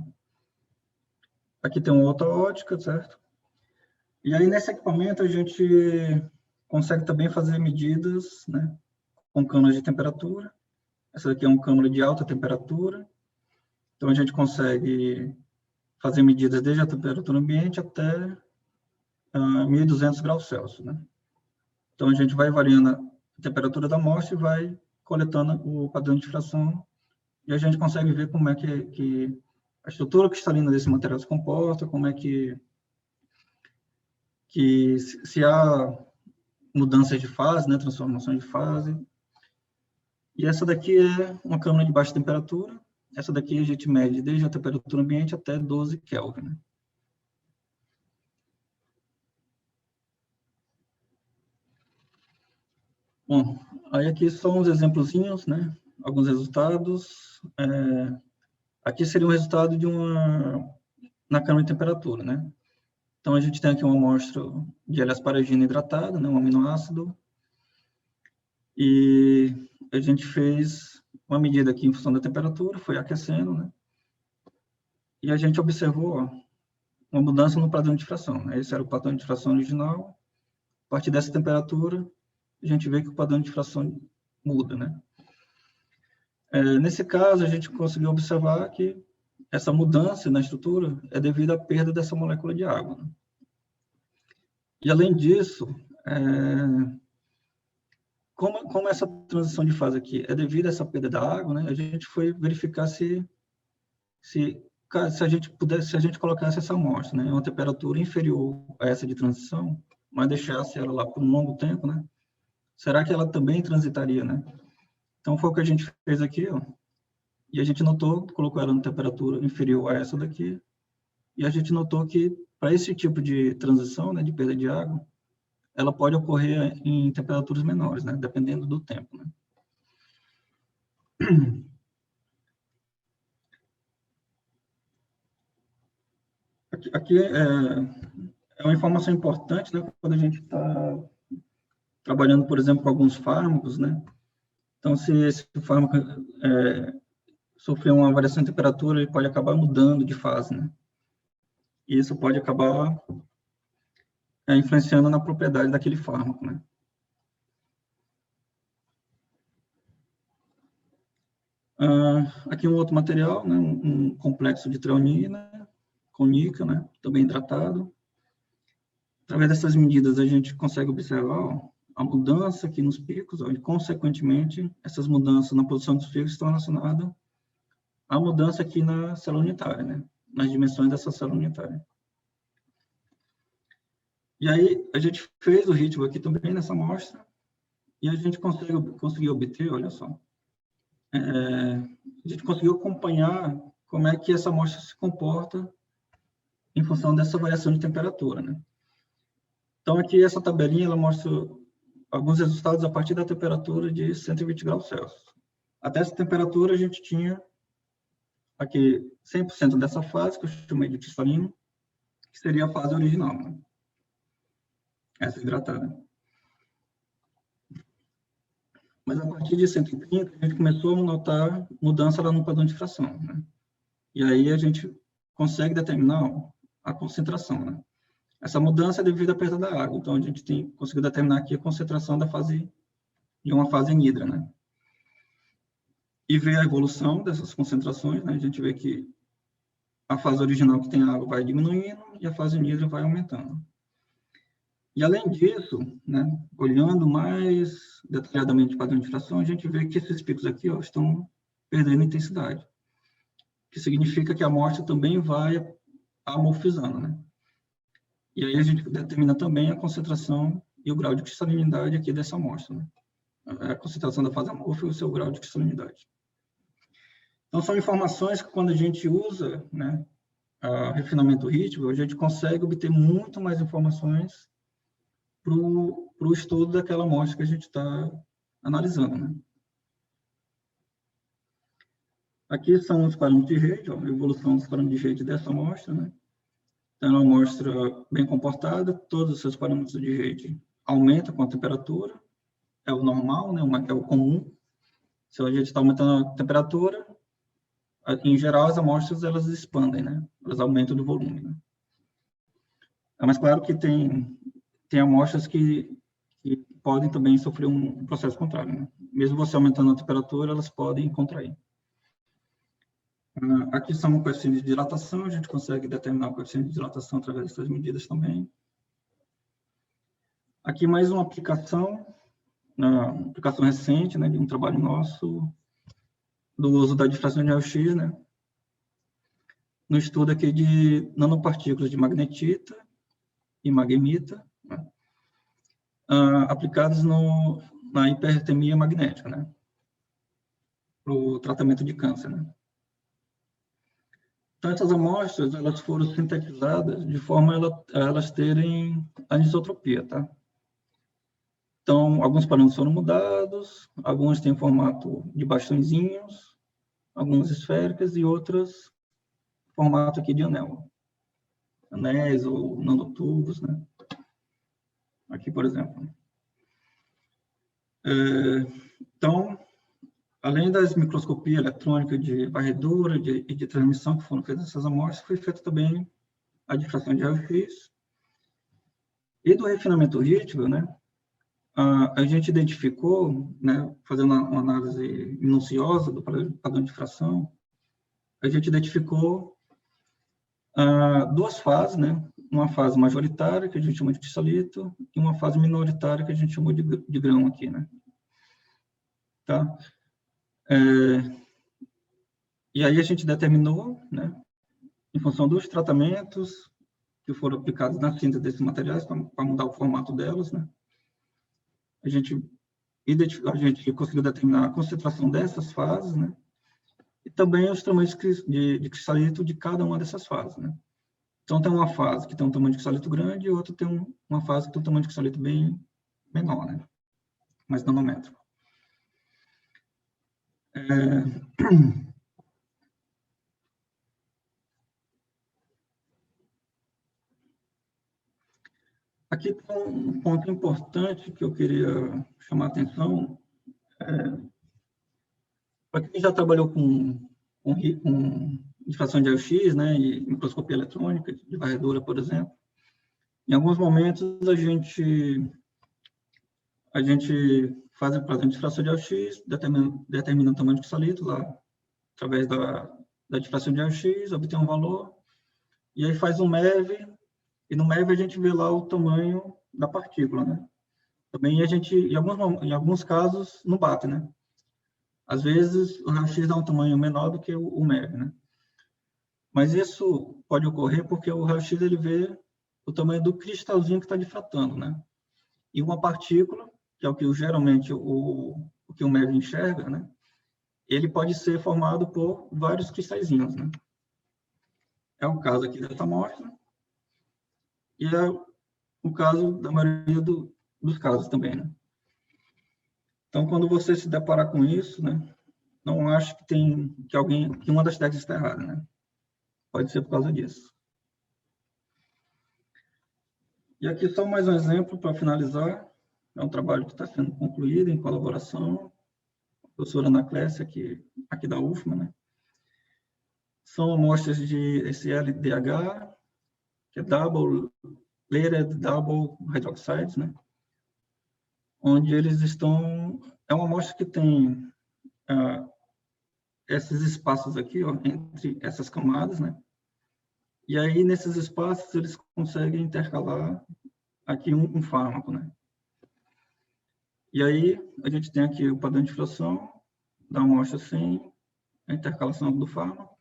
Aqui tem uma outra ótica, certo? E aí nesse equipamento a gente consegue também fazer medidas, né, com câmeras de temperatura. Essa daqui é uma câmera de alta temperatura, então a gente consegue fazer medidas desde a temperatura ambiente até 1.200 graus Celsius, né? Então, a gente vai variando a temperatura da amostra e vai coletando o padrão de difração e a gente consegue ver como é que a estrutura cristalina desse material se comporta, como é que que se há mudanças de fase, né, transformação de fase. E essa daqui é uma câmara de baixa temperatura. Essa daqui a gente mede desde a temperatura ambiente até 12 Kelvin. Né? Bom, aí aqui são uns exemplozinhos, né? Alguns resultados. Aqui seria um resultado de na câmara de temperatura, né? Então, a gente tem aqui uma amostra de L-asparagina hidratada, né? Um aminoácido. E a gente fez uma medida aqui em função da temperatura, foi aquecendo, né? E a gente observou uma mudança no padrão de difração, né? Esse era o padrão de difração original. A partir dessa temperatura, a gente vê que o padrão de difração muda, né? Nesse caso, a gente conseguiu observar que essa mudança na estrutura é devido à perda dessa molécula de água. Né? E, além disso, como essa transição de fase aqui é devido a essa perda da água, né, a gente foi verificar se a gente colocasse essa amostra, né, em uma temperatura inferior a essa de transição, mas deixasse ela lá por um longo tempo, né, será que ela também transitaria, né? Então, foi o que a gente fez aqui, ó, e a gente notou, colocou ela na temperatura inferior a essa daqui, e a gente notou que, para esse tipo de transição, né, de perda de água, ela pode ocorrer em temperaturas menores, né, dependendo do tempo. Né? Aqui é uma informação importante, né, quando a gente está trabalhando, por exemplo, com alguns fármacos, né? Então, se esse fármaco sofrer uma variação de temperatura, ele pode acabar mudando de fase, né? E isso pode acabar influenciando na propriedade daquele fármaco, né? Aqui um outro material, né, um complexo de treonina com níquel, né, também hidratado. Através dessas medidas, a gente consegue observar a mudança aqui nos picos, e, consequentemente, essas mudanças na posição dos picos estão relacionadas à mudança aqui na célula unitária, né, nas dimensões dessa célula unitária. E aí, a gente fez o ritmo aqui também nessa amostra, e a gente conseguiu obter, olha só, a gente conseguiu acompanhar como é que essa amostra se comporta em função dessa variação de temperatura, né? Então, aqui essa tabelinha, ela mostra alguns resultados a partir da temperatura de 120 graus Celsius. Até essa temperatura, a gente tinha aqui 100% dessa fase, que eu chamei de cristalino, que seria a fase original, né? Essa hidratada. Mas a partir de 130, a gente começou a notar mudança lá no padrão de difração, né? E aí a gente consegue determinar a concentração, né? Essa mudança é devido à perda da água. Então, a gente conseguiu determinar aqui a concentração de uma fase anidra, né? E ver a evolução dessas concentrações, né? A gente vê que a fase original que tem água vai diminuindo e a fase anidra vai aumentando. E, além disso, né, olhando mais detalhadamente o padrão de difração, a gente vê que esses picos aqui, ó, estão perdendo intensidade, que significa que a amostra também vai amorfizando, né? E aí a gente determina também a concentração e o grau de cristalinidade aqui dessa amostra, né? A concentração da fase amorfa e o seu grau de cristalinidade. Então, são informações que, quando a gente usa, né, refinamento rítmico, a gente consegue obter muito mais informações para o estudo daquela amostra que a gente está analisando, né? Aqui são os parâmetros de rede, ó, a evolução dos parâmetros de rede dessa amostra, né? Então, é uma amostra bem comportada, todos os seus parâmetros de rede aumentam com a temperatura, é o normal, né? É o comum. Se a gente está aumentando a temperatura, em geral, as amostras, elas expandem, né? Elas aumentam do volume, né? Mas, claro que tem amostras que podem também sofrer um processo contrário, né? Mesmo você aumentando a temperatura, elas podem contrair. Aqui são coeficientes de dilatação, a gente consegue determinar o coeficiente de dilatação através dessas medidas também. Aqui mais uma aplicação recente, né, de um trabalho nosso, do uso da difração de raio-x, né, no estudo aqui de nanopartículas de magnetita e magemita, né, aplicados na hipertermia magnética, né, para o tratamento de câncer, né. Então, essas amostras, elas foram sintetizadas de forma a elas terem anisotropia, tá? Então, alguns parâmetros foram mudados, alguns têm formato de bastõezinhos, algumas esféricas e outras formato aqui de anel. Anéis ou nanotubos, né? Aqui, por exemplo. Então, além das microscopia eletrônica de varredura e de transmissão que foram feitas essas amostras, foi feita também a difração de raio-x e do refinamento rígido, né? A gente identificou, né, fazendo uma análise minuciosa do padrão de difração, a gente identificou duas fases, né? Uma fase majoritária, que a gente chama de cristalito, e uma fase minoritária, que a gente chamou de grão aqui, né? Tá? E aí a gente determinou, né, em função dos tratamentos que foram aplicados na síntese desses materiais, para mudar o formato delas, né? A gente conseguiu determinar a concentração dessas fases, né? E também os tamanhos de cristalito de cada uma dessas fases, né? Então, tem uma fase que tem um tamanho de cristalito grande e outra tem uma fase que tem um tamanho de cristalito bem menor, né? Mais nanométrico. Aqui tem um ponto importante que eu queria chamar a atenção. Para quem já trabalhou com difração de raio-x, né, e microscopia eletrônica, de varredura, por exemplo, em alguns momentos a gente faz a difração de raio-x, determina o tamanho de cristalito lá, através da difração de raio-x, obtém um valor, e aí faz um MEV, e no MEV a gente vê lá o tamanho da partícula, né? Também a gente, em alguns casos, não bate, né? Às vezes, o raio-x dá um tamanho menor do que o MEV, né? Mas isso pode ocorrer porque o raio-x ele vê o tamanho do cristalzinho que está difratando, né? E uma partícula, que é o que geralmente o que o MEV enxerga, né? Ele pode ser formado por vários cristalzinhos, né? É o caso aqui dessa amostra, e é o caso da maioria dos casos também, né? Então, quando você se deparar com isso, né, não acho que uma das técnicas está errada, né? Pode ser por causa disso. E aqui só mais um exemplo para finalizar. É um trabalho que está sendo concluído em colaboração com a professora Ana Clécia, aqui da UFMA, né? São amostras de SLDH, que é Layered Double Hydroxides, né? Onde eles estão... É uma amostra que tem esses espaços aqui, ó, entre essas camadas, né? E aí, nesses espaços, eles conseguem intercalar aqui um fármaco, né? E aí, a gente tem aqui o padrão de difração da amostra sem a intercalação do fármaco,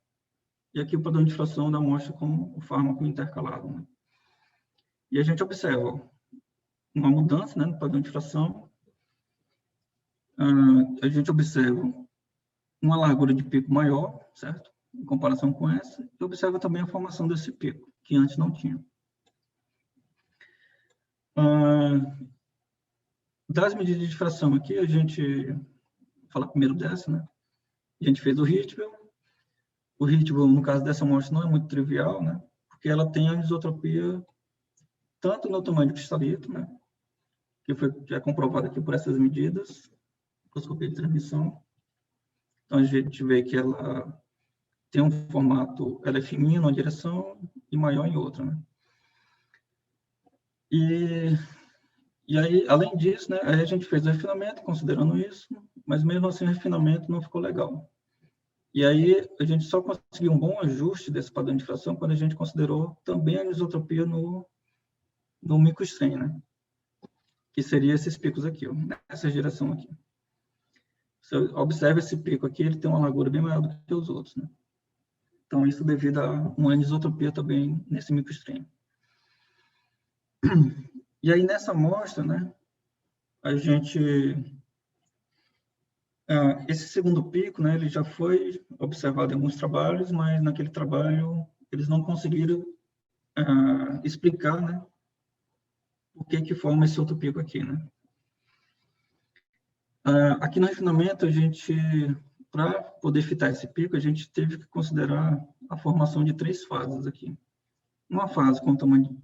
e aqui o padrão de difração da amostra com o fármaco intercalado, né? E a gente observa uma mudança, né, no padrão de difração. A gente observa uma largura de pico maior, certo? Em comparação com essa, e observa também a formação desse pico, que antes não tinha. Das medidas de difração aqui, a gente vou falar primeiro dessa, né? A gente fez o Rictville. O Rictville, no caso dessa amostra, não é muito trivial, né? Porque ela tem a anisotropia tanto no tamanho de cristalito, né? Que é comprovado aqui por essas medidas, microscopia de transmissão. Então, a gente vê que ela tem um formato, ela é fininha numa direção e maior em outra, né? E aí, além disso, né, a gente fez o refinamento, considerando isso, mas mesmo assim o refinamento não ficou legal. E aí, a gente só conseguiu um bom ajuste desse padrão de difração quando a gente considerou também a anisotropia no microstrain, né? Que seria esses picos aqui, ó, nessa direção aqui. Você observa esse pico aqui, ele tem uma largura bem maior do que os outros, né? Então, isso devido a uma anisotropia também nesse microstrain. E aí, nessa amostra, né, a gente... esse segundo pico, né, ele já foi observado em alguns trabalhos, mas naquele trabalho eles não conseguiram explicar, né, o que forma esse outro pico aqui, né. Aqui no refinamento, a gente, para poder fitar esse pico, a gente teve que considerar a formação de 3 fases aqui. Uma fase com tamanho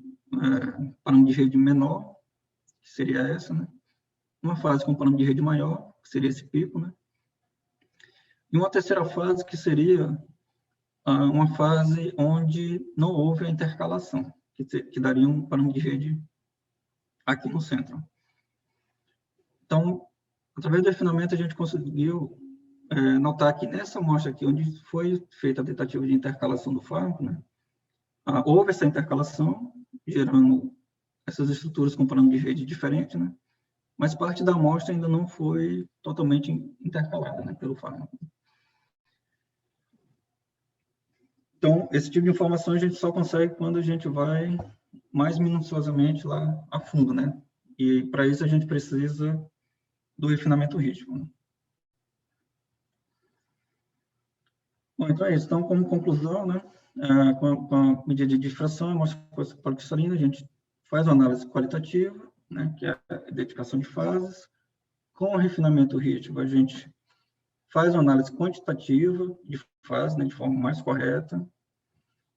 parâmetro de rede menor, que seria essa, né? Uma fase com parâmetro de rede maior, que seria esse pico, né? E uma terceira fase, que seria uma fase onde não houve a intercalação, que daria um parâmetro de rede aqui no centro. Então, através do refinamento, a gente conseguiu notar que nessa amostra aqui, onde foi feita a tentativa de intercalação do fármaco, né, houve essa intercalação, gerando essas estruturas com parâmetro de rede diferente, né, mas parte da amostra ainda não foi totalmente intercalada, né, pelo fármaco. Então, esse tipo de informação a gente só consegue quando a gente vai mais minuciosamente lá a fundo, né? E para isso a gente precisa do refinamento rítmico, né? Bom, então é isso. Então, como conclusão, né, com a medida de difração, amostra policristalina, a gente faz uma análise qualitativa, né, que é a identificação de fases. Com o refinamento rítmico, a gente faz uma análise quantitativa de fases, né, de forma mais correta.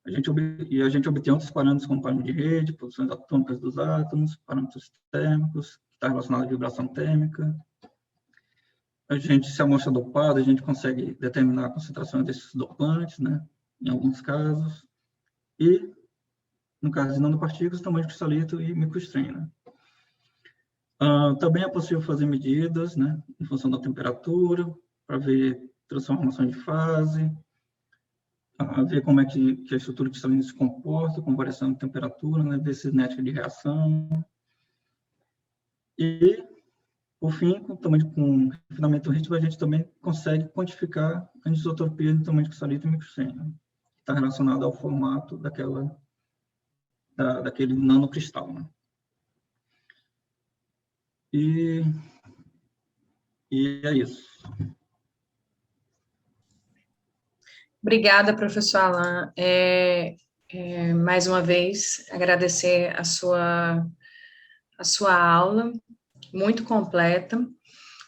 A gente obtém outros parâmetros, como parâmetro de rede, posições atômicas dos átomos, parâmetros térmicos, que está relacionado à vibração térmica. A gente, se a amostra é dopada, a gente consegue determinar a concentração desses dopantes, né, em alguns casos. E, no caso de nanopartículas, tamanho de cristalito e microestream, né. Também é possível fazer medidas, né, em função da temperatura, para ver transformação de fase, ver como é que a estrutura cristalina se comporta com variação de temperatura, né, ver cinética de reação. E, por fim, com refinamento rítmico, a gente também consegue quantificar a anisotropia do tamanho de cristalito e microestream, né, que está relacionado ao formato daquele nanocristal, né. E é isso. Obrigada, professor Alain. Mais uma vez, agradecer a sua aula, muito completa.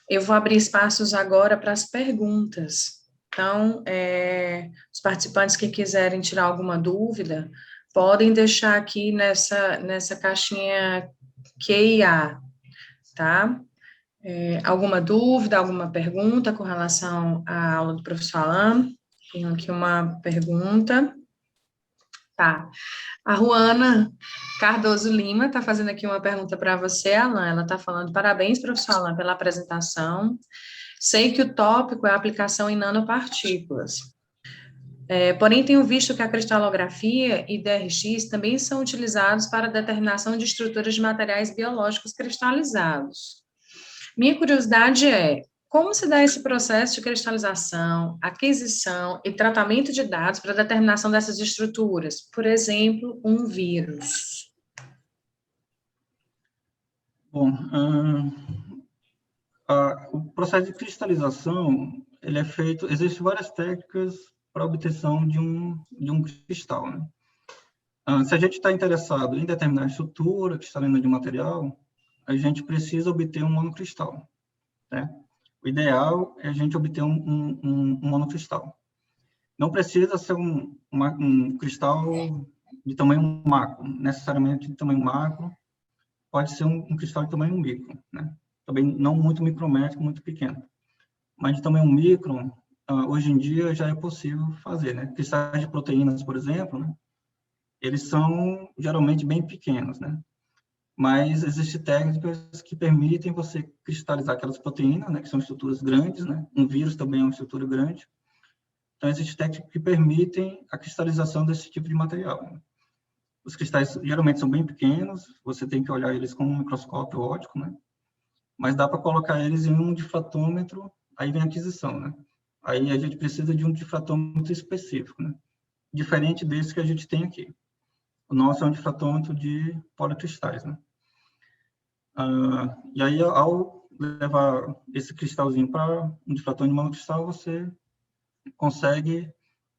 Eu vou abrir espaços agora para as perguntas. Então, os participantes que quiserem tirar alguma dúvida, podem deixar aqui nessa caixinha Q&A, tá? Alguma dúvida, alguma pergunta com relação à aula do professor Alain? Tenho aqui uma pergunta. Tá. A Ruana Cardoso Lima está fazendo aqui uma pergunta para você, Alain. Ela está falando: parabéns, professor Alain, pela apresentação. Sei que o tópico é a aplicação em nanopartículas. Porém, tenho visto que a cristalografia e DRX também são utilizados para a determinação de estruturas de materiais biológicos cristalizados. Minha curiosidade é: como se dá esse processo de cristalização, aquisição e tratamento de dados para a determinação dessas estruturas? Por exemplo, um vírus. Bom, o processo de cristalização, ele é feito, existem várias técnicas para a obtenção de um cristal, né? Se a gente está interessado em determinar a estrutura cristalina de um material, a gente precisa obter um monocristal, né? O ideal é a gente obter um monocristal. Não precisa ser um cristal de tamanho macro, necessariamente de tamanho macro, pode ser um cristal de tamanho micro, né? Também não muito micrométrico, muito pequeno. Mas de tamanho micro, hoje em dia já é possível fazer, né? Cristais de proteínas, por exemplo, né, eles são geralmente bem pequenos, né? Mas existem técnicas que permitem você cristalizar aquelas proteínas, né, que são estruturas grandes, né? Um vírus também é uma estrutura grande. Então, existem técnicas que permitem a cristalização desse tipo de material, né? Os cristais geralmente são bem pequenos, você tem que olhar eles com um microscópio óptico, né? Mas dá para colocar eles em um difratômetro, aí vem a aquisição, né? Aí a gente precisa de um difratômetro específico, né? Diferente desse que a gente tem aqui. O nosso é um difratômetro de policristais, né? E aí, ao levar esse cristalzinho para um difratômetro de monocristal, você consegue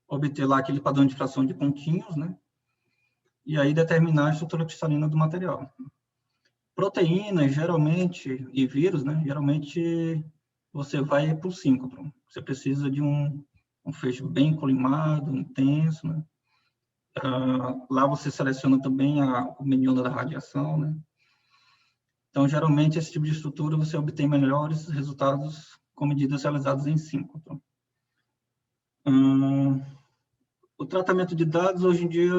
obter lá aquele padrão de difração de pontinhos, né? E aí determinar a estrutura cristalina do material. Proteínas, geralmente, e vírus, né? Geralmente, você vai para o síncropo. Você precisa de um feixe bem colimado, intenso, né? Lá você seleciona também o menu da radiação, né? Então, geralmente, esse tipo de estrutura você obtém melhores resultados com medidas realizadas em síncropo. O tratamento de dados, hoje em dia,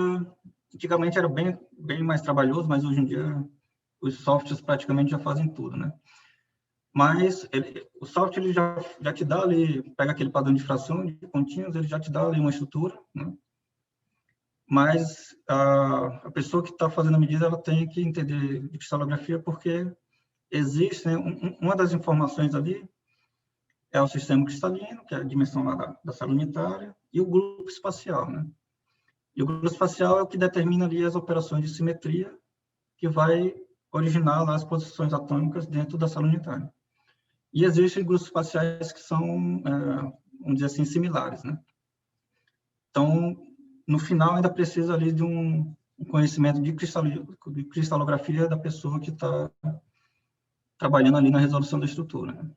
antigamente era bem mais trabalhoso, mas hoje em dia os softwares praticamente já fazem tudo, né? Mas o software ele já te dá ali, pega aquele padrão de fração de pontinhos, ele já te dá ali uma estrutura, né? Mas a pessoa que está fazendo a medida, ela tem que entender de cristalografia, porque existe, né, uma das informações ali é o sistema cristalino, que é a dimensão lá da célula unitária, e o grupo espacial, né? E o grupo espacial é o que determina ali as operações de simetria, que vai originar lá as posições atômicas dentro da célula unitária. E existem grupos espaciais que são, vamos dizer assim, similares, né? Então, no final, ainda precisa ali de um conhecimento de cristalografia da pessoa que está trabalhando ali na resolução da estrutura, né?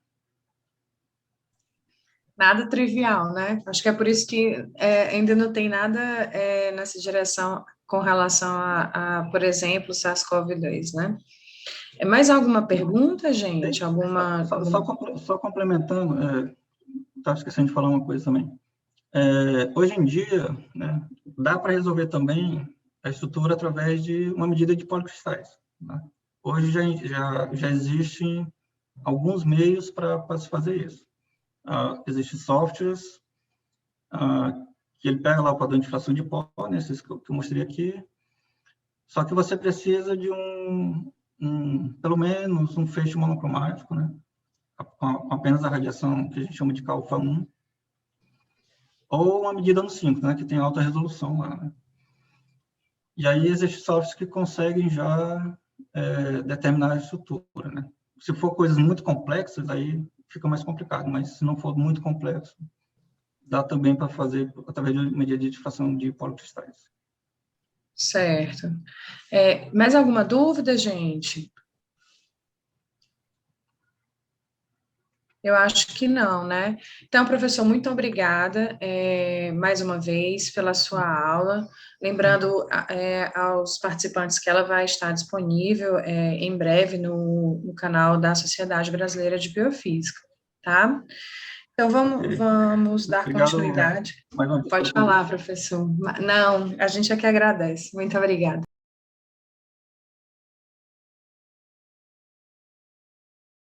Nada trivial, né? Acho que é por isso que ainda não tem nada nessa direção com relação por exemplo, SARS-CoV-2, né? Mais alguma pergunta, gente? Só complementando, estava esquecendo de falar uma coisa também. Hoje em dia, né, dá para resolver também a estrutura através de uma medida de policristais, né? Hoje já existem alguns meios para se fazer isso. Existem softwares que ele pega lá o padrão de fração de pó, né, esses que eu mostrei aqui, só que você precisa de pelo menos um feixe monocromático, né, com apenas a radiação que a gente chama de alfa 1, ou uma medida no 5, né, que tem alta resolução lá, né? E aí existem softwares que conseguem já determinar a estrutura, né? Se for coisas muito complexas, aí fica mais complicado, mas se não for muito complexo, dá também para fazer através de medida de difração de policristais. Certo. Mais alguma dúvida, gente? Eu acho que não, né? Então, professor, muito obrigada mais uma vez pela sua aula. Lembrando aos participantes que ela vai estar disponível em breve no canal da Sociedade Brasileira de Biofísica, tá? Então, vamos dar Obrigado, continuidade. mais uma vez, Pode pelo convite. falar, professor. Não, a gente é que agradece. Muito obrigada.